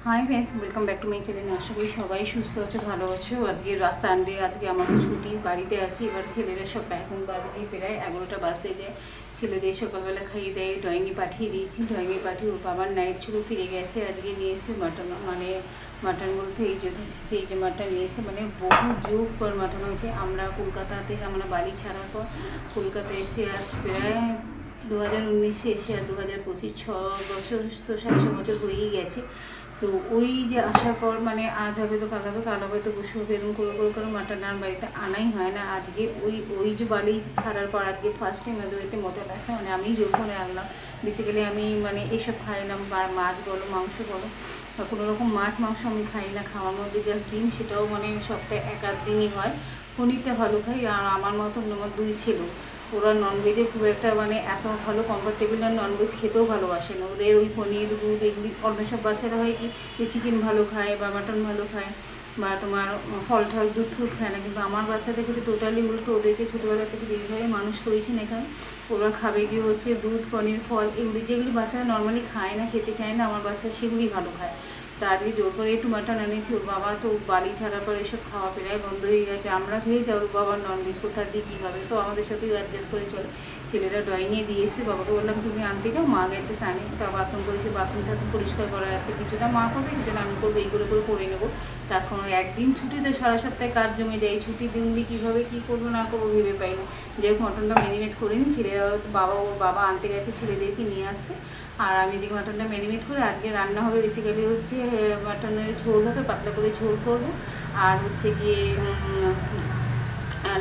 High friends, welcome back to my channel. আশা করি সবাই সুস্থ আছো, ভালো আছো। আজকে সানডে, আজকে আমার ছুটি, বাড়িতে আছি। এবার ছেলেরা সব এখন বাজে প্রায় 11টা বাজতে যায়। ছেলেদের সকালবেলা খাইয়ে দেয়, ড্রয়িংয়ে পাঠিয়ে দিয়েছি। ড্রয়িংয়ে পাঠিয়ে ওর বাবার নাইট ছিল, ফিরে গেছে। আজকে নিয়ে এসে মাটন, মানে মাটন বলতে এই যে মাটন নিয়ে এসে, মানে বহু যুগ পর মাটন হয়েছে। আমরা কলকাতাতে, আমরা বাড়ি ছাড়ার পর কলকাতায় এসে আজ প্রায় 2019-এ এসে আর 2025 6 বছর, তো 6.5 বছর হয়েই গেছে। তো ওই যে আসার পর মানে আজ হবে তো কাল হবে, কাল হবে তো বসে হবে, এরকম করে মাটন আর বাড়িতে আনাই হয় না। আজকে ওই যে বাড়ি ছাড়ার পর আজকে ফার্স্ট টাইম ওদের বাড়িতে মটন আসে, মানে আমি জোর করে আনলাম। বেসিক্যালি আমি মানে এসব খাই না, মাছ বলো মাংস বলো বা কোনো রকম মাছ মাংস আমি খাই না। খাওয়ার মধ্যে জাস্ট ডিম, সেটাও মানে সপ্তাহে 1-8 দিনই হয়। পনিরটা ভালো খাই। আর আমার মতন আমার 2 ছিল, ওরা ননভেজে খুব একটা মানে এত ভালো কমফর্টেবল, আর ননভেজ খেতেও ভালোবাসে না। ওদের ওই পনির দুধ এগুলি, অন্য সব বাচ্চারা হয় কি চিকেন ভালো খায় বা মাটন ভালো খায় বা তোমার ফল টল দুধ টুধ খায় না। কিন্তু আমার বাচ্চাদের ক্ষেত্রে টোটালি উল্টো। ওদেরকে ছোটোবেলা থেকে যেভাবে মানুষ করেছি না এখানে, ওরা খাবে কি হচ্ছে দুধ, পনির, ফল, এগুলি যেগুলি বাচ্চারা নর্মালি খায় না, খেতে চায় না, আমার বাচ্চা সেগুলি ভালো খায়। তা আজকে জোর করে একটু মাটন এনেছি। ওর বাবা তো বাড়ি ছাড়ার পর এসব খাওয়া প্রায় বন্ধ হয়ে গেছে। আমরা খেয়েছি, আর ওর বাবার ননভেজ কোথা দিয়ে কী হবে, তো আমাদের সাথেই অ্যাডজাস্ট করে চলে। ছেলেরা ড্রয়িংয়ে দিয়েছে, বাবাকে বললাম তুমি আনতে যাও, মা গেছে সানি, তা বাথরুম করেছে, বাথরুমটা পরিষ্কার করা আছে, কিছুটা মা করবে, কিছুটা আমি করবো, এইগুলো করে নেবো। তার কোনো একদিন ছুটি তো সারা সপ্তাহে কাজ জমে যায়। ছুটির দিনগুলি কীভাবে কী করবো না করবো ভেবে পাই না। যাই হোক মটনটা ম্যারিনেট করে নিই। ছেলেরা ওর বাবা আনতে গেছে, ছেলেদেরকে নিয়ে আসছে। আর আমি এদিকে মাটনটা ম্যারিনেট করে আজকে রান্না হবে। বেসিক্যালি হচ্ছে মাটনের ঝোল হবে, পাতলা করে ঝোল করবো। আর হচ্ছে গিয়ে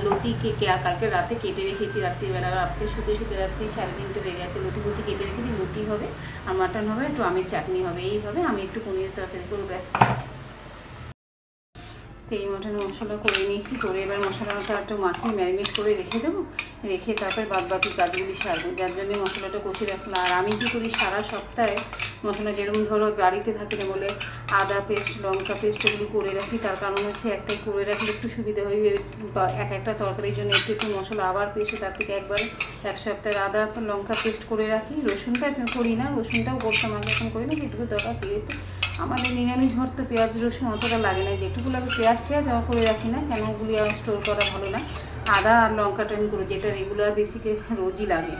লতিকে কালকে রাতে কেটে রেখেছি, রাত্রিবেলা রাত্রে শুতে রাত্রি 3:30 হয়ে গেছে। লতি কেটে রেখেছি, লতি হবে আর মাটন হবে, একটু আমের চাটনি হবে, এই হবে। আমি একটু পনিরের তরকারি করবো, ব্যাস। তো এই মটনের মশলা করে নিয়েছি, করে এবার মশলাটা একটু মাখিয়ে ম্যারিনেট করে রেখে দেবো। রেখে তারপরে বাদবাকি কাজগুলি সারবো, যার জন্য মশলাটা কষে রাখলাম। আর আমি কী করি সারা সপ্তাহে মশলা, যেরকম ধরো বাড়িতে থাকি না বলে আদা পেস্ট, লঙ্কা পেস্ট এগুলো করে রাখি। তার কারণ হচ্ছে একটাই করে রাখলে একটু সুবিধা হয়, একটা তরকারির জন্য একটু একটু মশলা আবার পেস্ট, তার থেকে একবারে 1 সপ্তাহের আদা লঙ্কা পেস্ট করে রাখি। রসুনটা করি না, রসুনটাও করতাম আগে, এখন করি না, যেটুকু দরকার দিয়ে। আমাদের নিরামিষ ঘর তো পেঁয়াজ রসুন অতটা লাগে না, যেটুকু লাগে পেঁয়াজ টেয়াজ করে রাখি না, কেন ওগুলি আর স্টোর করা ভালো না। আদা আর লঙ্কাটা আমি করি, যেটা রেগুলার বেসিকে রোজই লাগে।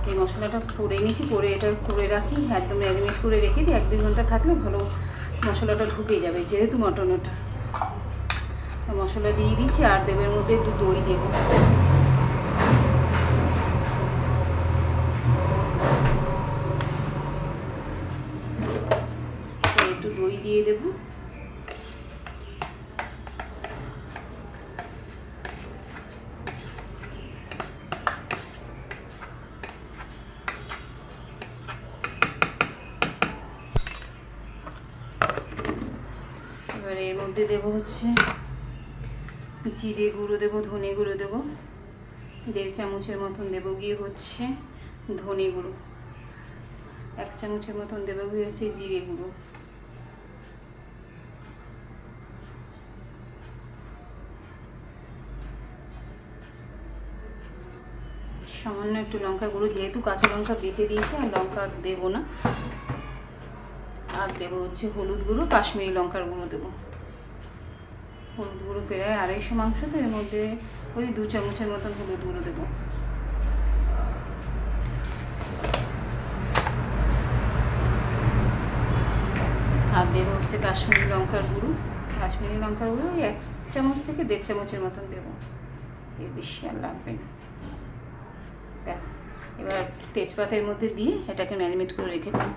এই মশলাটা করে নিচ্ছি, করে এটা করে রাখি, একদম ম্যারিনেট করে রেখে দিই। 1-2 ঘন্টা থাকলে ভালো মশলাটা ঢুকে যাবে, যেহেতু মটন ওটা। মশলা দিয়ে দিচ্ছি, আর দেবের মধ্যে একটু দই দেবো। একটু দই দিয়ে দেবো। এবার এর মধ্যে দেবো হচ্ছে জিরে গুঁড়ো দেবো, ধনে গুঁড়ো দেবো 1.5 চামচের মতন দেবো। গিয়ে হচ্ছে ধনে গুঁড়ো 1 চামচের মতন দেবো। গিয়ে হচ্ছে জিরে গুঁড়ো। সামান্য একটু লঙ্কা গুঁড়ো, যেহেতু কাঁচা লঙ্কা বেটে দিয়েছি আর লঙ্কা দেবো না। আর দেবো হচ্ছে হলুদ গুঁড়ো, কাশ্মীরি লঙ্কার গুঁড়ো দেবো। হলুদ গুঁড়ো প্রায় 250 মাংস, তো এর মধ্যে ওই 2 চামচের মতন হলুদ গুঁড়ো দেবো। আর দেবো হচ্ছে কাশ্মীরি লঙ্কার গুঁড়ো। কাশ্মীরি লঙ্কার গুঁড়ো ওই 1 চামচ থেকে 1.5 চামচের মতন দেবো, এর বেশি আর লাগবে না, ব্যাস। এবার তেজপাতের মধ্যে দিয়ে এটাকে ম্যারিনেট করে রেখে দিই।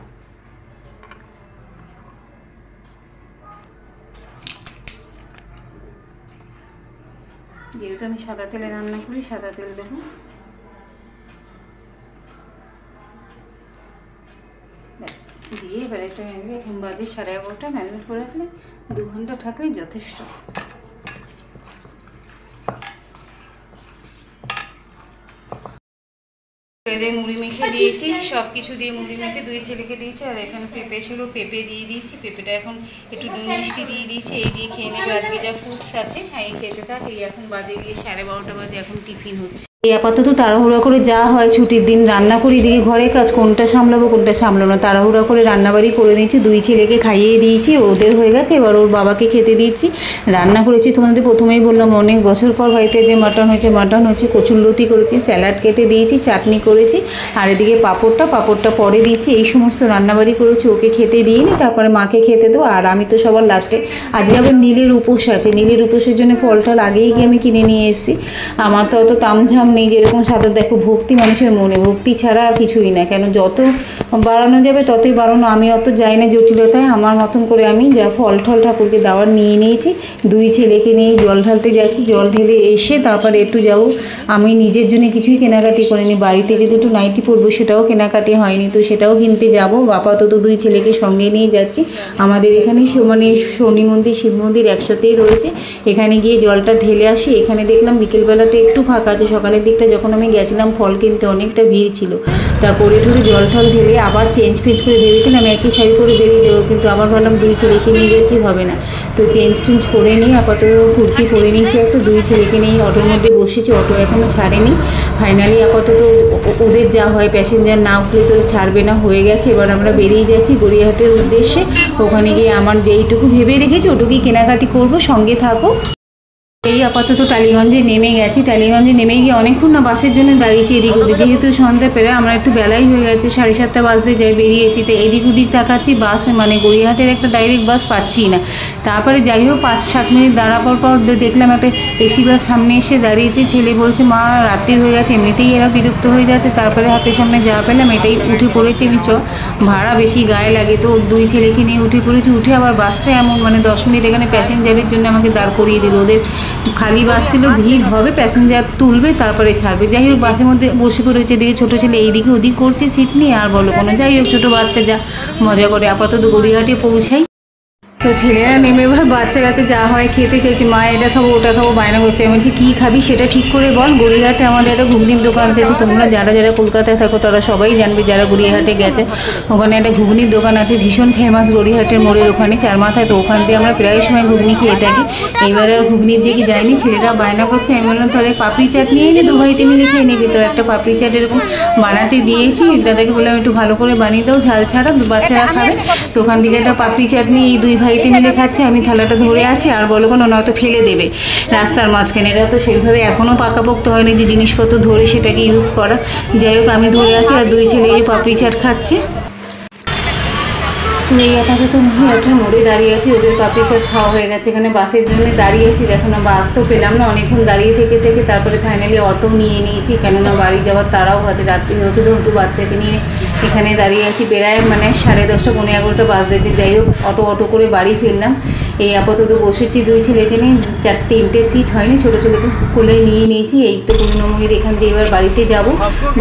যেহেতু আমি সাদা তেলে রান্না করি, সাদা তেল দেবো, ব্যাস। দিয়ে এবার এটা ম্যারিনেট, এখন বাজে 11:30, ম্যারিনেট করে রাখলে 2 ঘন্টা থাকলেই যথেষ্ট। তেলে মুড়ি মেখে দিয়েছি, সব কিছু দিয়ে মুড়ি মেখে 2 ছেলেকে দিয়েছি। আর এখানে পেঁপে ছিল, পেঁপে দিয়ে দিয়েছি। পেঁপেটা এখন একটু নুন মিষ্টি দিয়ে দিয়েছি, এই দিয়ে খেয়ে নেবে। আজকে যা ফুডস আছে এই খেতে থাক। এই এখন বাজে গিয়ে 12:30 বাজে, এখন টিফিন হচ্ছে। এই আপাতত তাড়াহুড়া করে যা হয় ছুটির দিন রান্না করি, দিকে ঘরে কাজ কোনটা সামলাবো কোনটা সামলাবো না, তাড়াহুড়া করে রান্নাবাড়ি করে নিচ্ছি। 2 ছেলেকে খাইয়ে দিয়েছি, ওদের হয়ে গেছে, এবার ওর বাবাকে খেতে দিচ্ছি। রান্না করেছি তোমাদের প্রথমেই বললাম, অনেক বছর পর বাড়িতে যে মাটন হয়েছে, কচুরলতি করেছি, স্যালাড কেটে দিয়েছি, চাটনি করেছি, আর এদিকে পাঁপড়টা পরে দিয়েছি। এই সমস্ত রান্নাবাড়ি করেছি, ওকে খেতে দিইনি, তারপরে মাকে খেতে দেবো, আর আমি তো সবার লাস্টে। আজকে আবার নীলের উপোস আছে, নীলের উপোসের জন্য ফল টল আগেই গিয়ে আমি কিনে নিয়ে এসেছি। আমার তো অত তামঝাম নেই, যেরকম সাদা দেখো ভক্তি মানুষের মনে, ভক্তি ছাড়া আর কিছুই না, কেন যত বাড়ানো যাবে ততই বাড়ানো। আমি অত যাই না জটিলতায়, আমার মতন করে আমি যা ফল ঠল ঠাকুরকে দেওয়ার নিয়ে নিয়েছি। 2 ছেলেকে নিয়ে জল ঢালতে যাচ্ছি, জল ঢেলে এসে তারপরে একটু যাবো। আমি নিজের জন্য কিছুই কেনাকাটি করিনি, বাড়িতে যে দুটো নাইটি পরবো সেটাও কেনাকাটি হয়নি, তো সেটাও কিনতে যাবো। আপাতত 2 ছেলেকে সঙ্গে নিয়ে যাচ্ছি। আমাদের এখানে মানে শনি মন্দির শিব মন্দির একসাথেই রয়েছে, এখানে গিয়ে জলটা ঢেলে আসি। এখানে দেখলাম বিকেলবেলাটা একটু ফাঁকা আছে, সকালের দিকটা যখন আমি গেছিলাম ফল কিনতে অনেকটা ভিড় ছিল। তা করে ঠরে জল ঠল ঢেলে আবার চেঞ্জ করে ভেবেছিলাম আমি একই শাড়ি করে বেরিয়ে যাবো, কিন্তু আবার ভাবলাম 2 ছেলেকে নিয়ে যাচ্ছি, হবে না, তো চেঞ্জ করে নিই। আপাতত কুর্তি পরে নিয়েছি একটা, 2 ছেলেকে নিয়ে অটোর মধ্যে বসেছি, অটো এখনও ছাড়েনি। ফাইনালি আপাতত ওদের যা হয়, প্যাসেঞ্জার না উঠলে তো ছাড়বে না, হয়ে গেছে। এবার আমরা বেরিয়ে যাচ্ছি গড়িয়াহাটের উদ্দেশ্যে। ওখানে গিয়ে আমার যেইটুকু ভেবে রেখেছি ওটুকুই কেনাকাটি করব, সঙ্গে থাকো। এই আপাতত টালিগঞ্জে নেমে গেছি। টালিগঞ্জে নেমে গিয়ে অনেকক্ষণ না বাসের জন্য দাঁড়িয়েছি এদিক ওদিক, যেহেতু সন্ধ্যা পেরে আমরা একটু বেলাই হয়ে গেছে, 7:30 বাজতে যাই বেরিয়েছি, তো এদিক ওদিক তাকাচ্ছি, বাস মানে গড়িয়াহাটের একটা ডাইরেক্ট বাস পাচ্ছি না। তারপরে যাই হোক 5-7 মিনিট দাঁড়াবার পর দেখলাম একটা এসি বাস সামনে এসে দাঁড়িয়েছে। ছেলে বলছে মা রাত্রি হয়ে গেছে, এমনিতেই এরা বিরক্ত হয়ে যাচ্ছে। তারপরে হাতের সামনে যা পেলাম এটাই উঠে পড়েছি আমি, ভাড়া বেশি গায়ে লাগে, তো 2 ছেলেকে নিয়ে উঠে পড়েছি। উঠে আবার বাসটা এমন মানে 10 মিনিট এখানে প্যাসেঞ্জারের জন্য আমাকে দাঁড় করিয়ে দিল। ওদের খালি বাস ছিল, ভিড় হবে, প্যাসেঞ্জার তুলবে তারপরে ছাড়বে। যাই হোক বাসের মধ্যে বসে পড়েছে, এদিকে ছোটো ছেলে এইদিকে ওদিক করছে সিট নিয়ে, আর বলো কোনো। যাই হোক ছোটো বাচ্চা যা মজা করে। আপাতত গড়িয়াহাটে পৌঁছাই, তো ছেলেরা নেমে এবার বাচ্চা কাছে যা হয় খেতে চাইছে, মা এটা খাবো ওটা খাবো বায়না করছে। আমি বলছি কী খাবি সেটা ঠিক করে বল। গড়িয়াহাটে আমাদের একটা ঘুগনির দোকান আছে, তোমরা যারা কলকাতায় থাকো তারা সবাই জানবে, যারা গড়িয়াহাটে গেছে ওখানে একটা ঘুগনির দোকান আছে, ভীষণ ফেমাস গড়িয়াহাটের মোড়ের ওখানে 4 মাথায়, তো ওখান দিয়ে আমরা প্রায় সময় ঘুগনি খেয়ে থাকি। এইবারে ঘুগনির দিকে যাইনি, ছেলেরা বায়না করছে। আমি বললাম তাহলে পাপড়ি চাট নিয়ে যে 2 ভাইতে মিলে খেয়ে নিবি, তো একটা পাপড়ি চাট এরকম বানাতে দিয়েছি। দাদাকে বললাম একটু ভালো করে বানিয়ে দাও, ঝাল ছাড়া, বাচ্চারা খাবে। তো ওখান থেকে একটা পাপড়ি চাট নিয়ে এই 2 ভাইতে মিলে খাচ্ছে, আমি থালাটা ধরে আছি। আর বলো কোনো নয়তো ফেলে দেবে রাস্তার মাঝখানে, এরা তো সেইভাবে এখনও পাকাপোক্ত হয়নি যে জিনিসপত্র ধরে সেটাকে ইউজ করা। যাই হোক আমি ধরে আছি, আর 2 ছেলে এই পাপড়ি চাট খাচ্ছে। তো এই আপাতত একটা মোড়ে দাঁড়িয়ে আছি, ওদের পাপড়ি চাট খাওয়া হয়ে গেছে। এখানে বাসের জন্য দাঁড়িয়ে আছি, দেখো না বাস তো পেলাম না, অনেকক্ষণ দাঁড়িয়ে থেকে তারপরে ফাইনালি অটো নিয়ে নিয়েছি, কেননা বাড়ি যাওয়ার তারাও আছে, রাত্রি হচ্ছে তো একটু বাচ্চাকে নিয়ে এখানে দাঁড়িয়ে আছি। বেড়ায় মানে 10:30 পৌনে 11টা বাজতে। যাই হোক অটো করে বাড়ি ফিরলাম। এই আপাতত বসেছি 2 ছেলেকে নিয়ে, 4-3টে সিট হয়নি, ছোটো ছেলেকে কোলে নিয়ে নিয়েছি। এই তো পূর্ণময়ীর এখান দিয়ে এবার বাড়িতে যাব।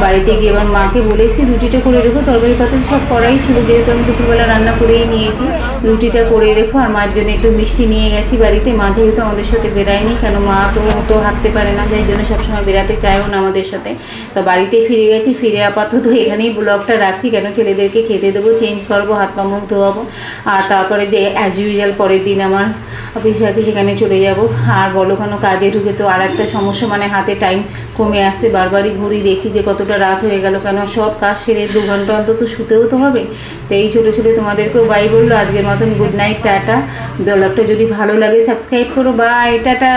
বাড়িতে গিয়ে এবার মাকে বলেছি রুটিটা করে রেখো, তরকারি পাতা সব করাই ছিল, যেহেতু আমি দুপুরবেলা রান্না করেই নিয়েছি, রুটিটা করে রেখো। আর মার জন্য একটু মিষ্টি নিয়ে গেছি বাড়িতে। মা যেহেতু আমাদের সাথে বেরায়নি, কেন মা তো হাঁটতে পারে না, যাই জন্য সবসময় বেরাতে চায়ও না আমাদের সাথে। তো বাড়িতে ফিরে গেছি, ফিরে আপাতত এখানেই ব্লগটা রাখছি, কেন ছেলেদেরকে খেতে দেবো, চেঞ্জ করবো, হাত পা মুখ ধোয়াবো, আর তারপরে যে অ্যাজ ইউজুয়াল পরের দিন আমার অফিসে আছে সেখানে চলে যাব। আর বলো কেন কাজে ঢুকে তো আর একটা সমস্যা, মানে হাতে টাইম কমে আসছে, বারবারই ঘুরি দেখছি যে কতটা রাত হয়ে গেল, কেন সব কাজ সেরে 2 ঘন্টা অন্তত শুতেও তো হবে। তো এই ছোটো তোমাদেরকেও বাই বললো। আজকের মতন গুড নাইট, টাটা। ব্লগটা যদি ভালো লাগে সাবস্ক্রাইব করো, বাই, টাটা।